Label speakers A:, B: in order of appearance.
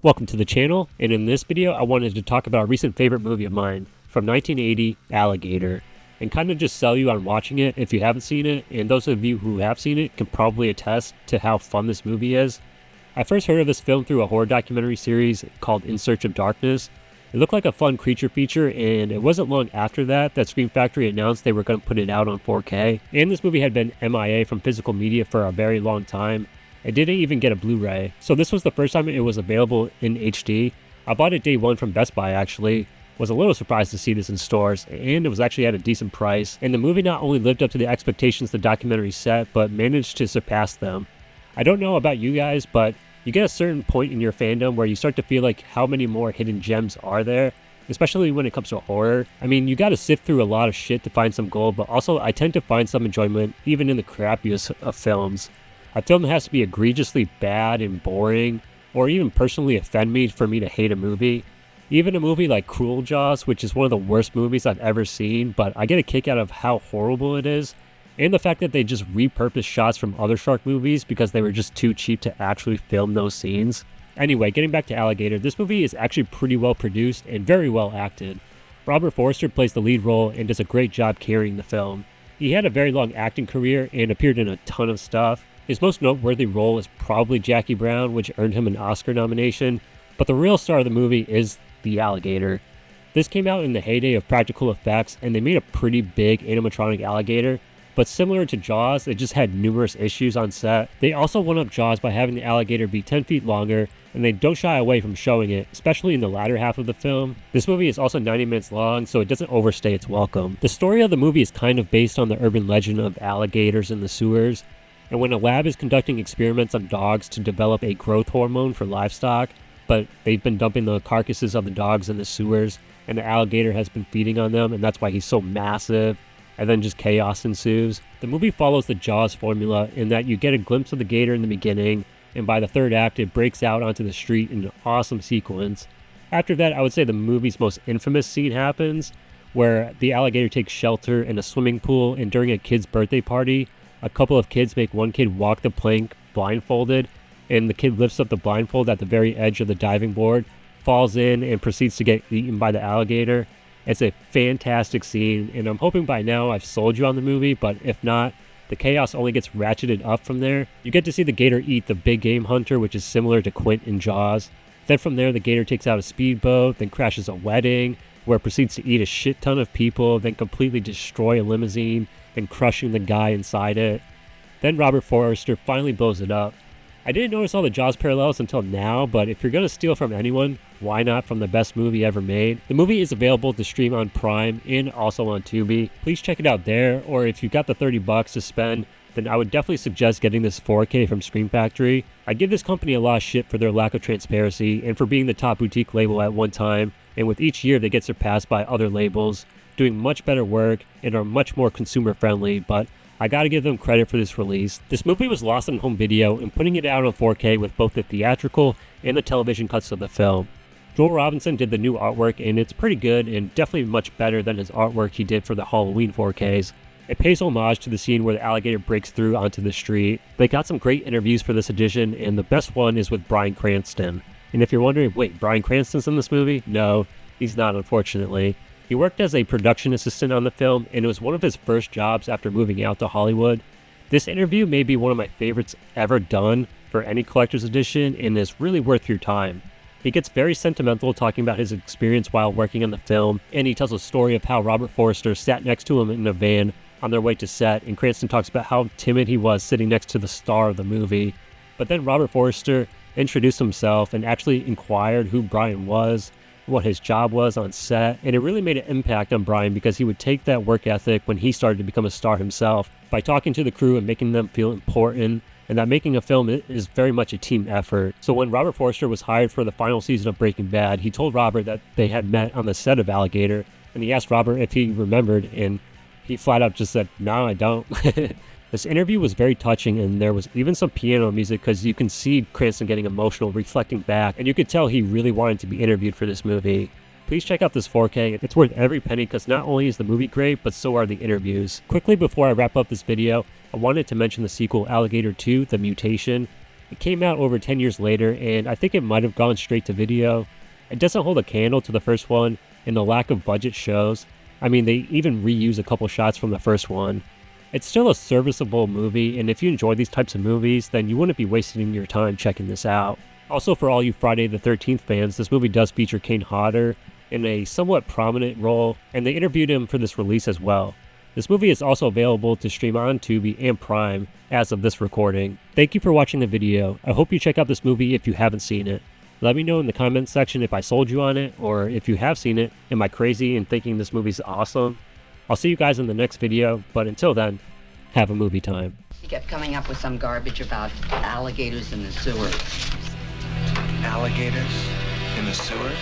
A: Welcome to the channel, and in this video I wanted to talk about a recent favorite movie of mine from 1980, Alligator, and kind of just sell you on watching it if you haven't seen it, and those of you who have seen it can probably attest to how fun this movie is. I first heard of this film through a horror documentary series called In Search of Darkness. It looked like a fun creature feature, and it wasn't long after that Scream Factory announced they were going to put it out on 4K, and this movie had been MIA from physical media for a very long time. It didn't even get a Blu-ray, so this was the first time it was available in HD. I bought it day one from Best Buy actually. Was a little surprised to see this in stores, and it was actually at a decent price. And the movie not only lived up to the expectations the documentary set, but managed to surpass them. I don't know about you guys, but you get a certain point in your fandom where you start to feel like how many more hidden gems are there, especially when it comes to horror. I mean, you gotta sift through a lot of shit to find some gold, but also I tend to find some enjoyment even in the crappiest of films. A film has to be egregiously bad and boring, or even personally offend me for me to hate a movie. Even a movie like Cruel Jaws, which is one of the worst movies I've ever seen, but I get a kick out of how horrible it is, and the fact that they just repurposed shots from other shark movies because they were just too cheap to actually film those scenes. Anyway, getting back to Alligator, this movie is actually pretty well produced and very well acted. Robert Forster plays the lead role and does a great job carrying the film. He had a very long acting career and appeared in a ton of stuff. His most noteworthy role is probably Jackie Brown, which earned him an Oscar nomination, but the real star of the movie is the alligator. This came out in the heyday of practical effects, and they made a pretty big animatronic alligator, but similar to Jaws, it just had numerous issues on set. They also one up Jaws by having the alligator be 10 feet longer, and they don't shy away from showing it, especially in the latter half of the film. This movie is also 90 minutes long, so it doesn't overstay its welcome. The story of the movie is kind of based on the urban legend of alligators in the sewers, and when a lab is conducting experiments on dogs to develop a growth hormone for livestock, but they've been dumping the carcasses of the dogs in the sewers, and the alligator has been feeding on them, and that's why he's so massive, and then just chaos ensues. The movie follows the Jaws formula in that you get a glimpse of the gator in the beginning, and by the third act it breaks out onto the street in an awesome sequence. After that, I would say the movie's most infamous scene happens, where the alligator takes shelter in a swimming pool, and during a kid's birthday party, a couple of kids make one kid walk the plank blindfolded, and the kid lifts up the blindfold at the very edge of the diving board, falls in, and proceeds to get eaten by the alligator. It's a fantastic scene, and I'm hoping by now I've sold you on the movie, but if not, the chaos only gets ratcheted up from there. You get to see the gator eat the big game hunter, which is similar to Quint in Jaws. Then from there, the gator takes out a speedboat, then crashes a wedding, where it proceeds to eat a shit ton of people, then completely destroy a limousine, and crushing the guy inside it. Then Robert Forster finally blows it up. I didn't notice all the Jaws parallels until now, but if you're gonna steal from anyone, why not from the best movie ever made? The movie is available to stream on Prime and also on Tubi. Please check it out there, or if you got the $30 to spend, then I would definitely suggest getting this 4K from Scream Factory. I give this company a lot of shit for their lack of transparency and for being the top boutique label at one time, and with each year they get surpassed by other labels, doing much better work and are much more consumer friendly, but I gotta give them credit for this release. This movie was lost on home video, and putting it out on 4K with both the theatrical and the television cuts of the film. Joel Robinson did the new artwork, and it's pretty good and definitely much better than his artwork he did for the Halloween 4Ks. It pays homage to the scene where the alligator breaks through onto the street. They got some great interviews for this edition, and the best one is with Bryan Cranston. And if you're wondering, wait, Bryan Cranston's in this movie? No, he's not, unfortunately. He worked as a production assistant on the film, and it was one of his first jobs after moving out to Hollywood. This interview may be one of my favorites ever done for any collector's edition, and is really worth your time. He gets very sentimental talking about his experience while working on the film, and he tells a story of how Robert Forster sat next to him in a van on their way to set, and Cranston talks about how timid he was sitting next to the star of the movie. But then Robert Forster introduced himself and actually inquired who Bryan was, what his job was on set, and it really made an impact on Bryan because he would take that work ethic when he started to become a star himself by talking to the crew and making them feel important, and that making a film is very much a team effort. So when Robert Forster was hired for the final season of Breaking Bad, he told Robert that they had met on the set of Alligator, and he asked Robert if he remembered, and he flat out just said, "No, I don't." This interview was very touching, and there was even some piano music because you can see Cranston getting emotional, reflecting back, and you could tell he really wanted to be interviewed for this movie. Please check out this 4K. It's worth every penny because not only is the movie great, but so are the interviews. Quickly before I wrap up this video, I wanted to mention the sequel Alligator 2, The Mutation. It came out over 10 years later, and I think it might have gone straight to video. It doesn't hold a candle to the first one, and the lack of budget shows. I mean, they even reuse a couple shots from the first one. It's still a serviceable movie, and if you enjoy these types of movies, then you wouldn't be wasting your time checking this out. Also, for all you Friday the 13th fans, this movie does feature Kane Hodder in a somewhat prominent role, and they interviewed him for this release as well. This movie is also available to stream on Tubi and Prime as of this recording. Thank you for watching the video. I hope you check out this movie if you haven't seen it. Let me know in the comments section if I sold you on it, or if you have seen it, am I crazy in thinking this movie's awesome? I'll see you guys in the next video, but until then, have a movie time.
B: He kept coming up with some garbage about alligators in the sewer.
C: Alligators in the sewer?